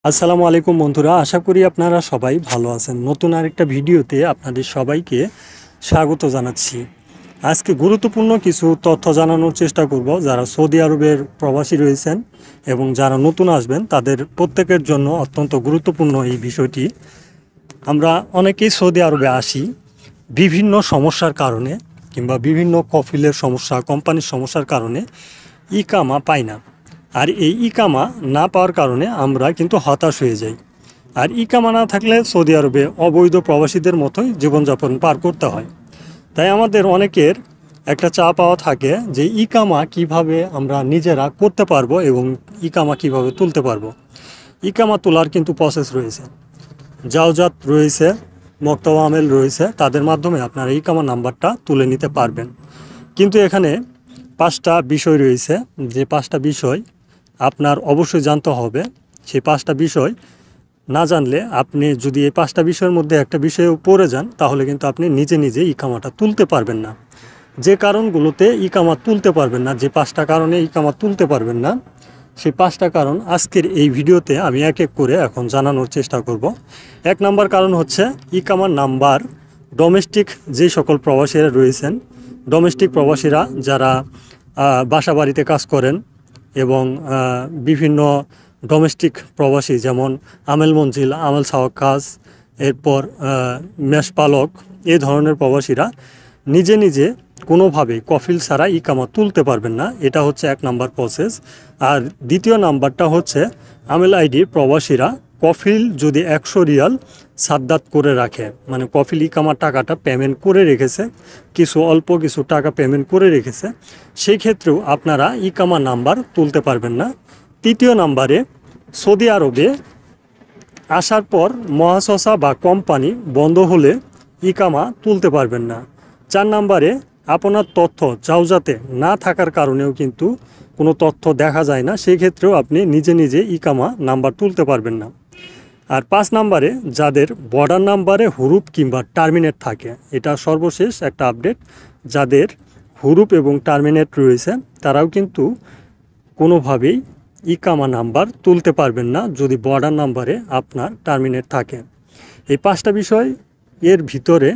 আসসালামু আলাইকুম বন্ধুরা, আশা করি আপনারা সবাই ভালো আছেন। নতুন আরেকটা ভিডিওতে আপনাদের সবাইকে স্বাগত জানাচ্ছি। আজকে গুরুত্বপূর্ণ কিছু তথ্য জানানোর চেষ্টা করব যারা সৌদি আরবের প্রবাসী রয়েছেন এবং যারা নতুন আসবেন তাদের প্রত্যেকের জন্য অত্যন্ত গুরুত্বপূর্ণ এই বিষয়টি। আমরা অনেকেই সৌদি আরবে আসি বিভিন্ন সমস্যার কারণে কিংবা বিভিন্ন কফিলের সমস্যা, কোম্পানির সমস্যার কারণে ইকামা পাই না। আর এই ইকামা না পাওয়ার কারণে আমরা কিন্তু হতাশ হয়ে যাই। আর ইকামা না থাকলে সৌদি আরবে অবৈধ প্রবাসীদের মতোই জীবনযাপন পার করতে হয়। তাই আমাদের অনেকের একটা চা পাওয়া থাকে যে ইকামা কিভাবে আমরা নিজেরা করতে পারবো এবং ইকামা কিভাবে তুলতে পারবো। ইকামা তোলার কিন্তু প্রসেস রয়েছে, জাওজাত রয়েছে, মক্তবা আমেল রয়েছে, তাদের মাধ্যমে আপনারা ইকামা নাম্বারটা তুলে নিতে পারবেন। কিন্তু এখানে 5টা বিষয় রয়েছে, যে 5টা বিষয় আপনার অবশ্যই জানতে হবে। সেই 5টা বিষয় না জানলে আপনি যদি এই 5টা বিষয়ের মধ্যে একটা বিষয়ে পড়ে যান তাহলে কিন্তু আপনি নিজে নিজে ইকামাটা তুলতে পারবেন না। যে কারণগুলোতে ইকামা তুলতে পারবেন না, যে 5টা কারণে ইকামা তুলতে পারবেন না, সেই 5টা কারণ আজকের এই ভিডিওতে আমি এক এক করে এখন জানানোর চেষ্টা করব। 1 নম্বর কারণ হচ্ছে ইকামার নাম্বার ডোমেস্টিক যে সকল প্রবাসীরা রয়েছেন, ডোমেস্টিক প্রবাসীরা যারা বাসা বাড়িতে কাজ করেন এবং বিভিন্ন ডোমেস্টিক প্রবাসী যেমন আমেল মঞ্জিল, আমেল সাওয়াক্কাস, এরপর মেষপালক, এই ধরনের প্রবাসীরা নিজে নিজে কোনোভাবেই কফিল ছাড়া ইকামা তুলতে পারবেন না। এটা হচ্ছে 1 নাম্বার প্রসেস। আর দ্বিতীয় নাম্বারটা হচ্ছে আমেল আইডি প্রবাসীরা কফিল যদি 100 রিয়াল সাদ্দাত করে রাখে, মানে কফিল ইকামার টাকাটা পেমেন্ট করে রেখেছে, কিছু অল্প কিছু টাকা পেমেন্ট করে রেখেছে, সেই ক্ষেত্রেও আপনারা ইকামা নাম্বার তুলতে পারবেন না। তৃতীয় নাম্বারে সৌদি আরবে আসার পর মহাসসা বা কোম্পানি বন্ধ হলে ইকামা তুলতে পারবেন না। 4 নাম্বারে আপনার তথ্য জাওজাতে না থাকার কারণেও কিন্তু কোনো তথ্য দেখা যায় না, সেই ক্ষেত্রেও আপনি নিজে নিজে ইকামা নাম্বার তুলতে পারবেন না। আর 5 নাম্বারে যাদের বর্ডার নাম্বারে হুরুপ কিংবা টার্মিনেট থাকে, এটা সর্বশেষ একটা আপডেট, যাদের হুরুপ এবং টার্মিনেট রয়েছে তারাও কিন্তু কোনোভাবেই ইকামা নাম্বার তুলতে পারবেন না যদি বর্ডার নাম্বারে আপনার টার্মিনেট থাকে। এই 5টা বিষয় এর ভিতরে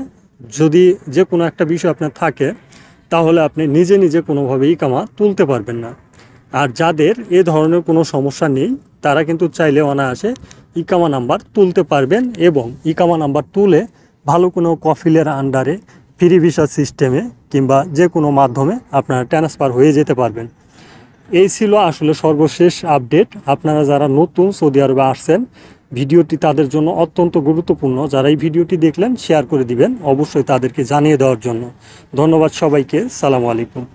যদি যে কোনো একটা বিষয় আপনার থাকে তাহলে আপনি নিজে নিজে কোনোভাবেই ইকামা তুলতে পারবেন না। আর যাদের এ ধরনের কোনো সমস্যা নেই তারা কিন্তু চাইলে অনায়াসে ইকামা নাম্বার তুলতে পারবেন এবং ইকামা নাম্বার তুলে ভালো কোনো কফিলের আন্ডারে ফ্রি ভিসা সিস্টেমে কিংবা যে কোনো মাধ্যমে আপনারা ট্রান্সফার হয়ে যেতে পারবেন। এই ছিল আসলে সর্বশেষ আপডেট। আপনারা যারা নতুন সৌদি আরবে আসছেন, ভিডিওটি তাদের জন্য অত্যন্ত গুরুত্বপূর্ণ। যারা এই ভিডিওটি দেখলেন শেয়ার করে দিবেন অবশ্যই তাদেরকে জানিয়ে দেওয়ার জন্য। ধন্যবাদ সবাইকে। সালামু আলাইকুম।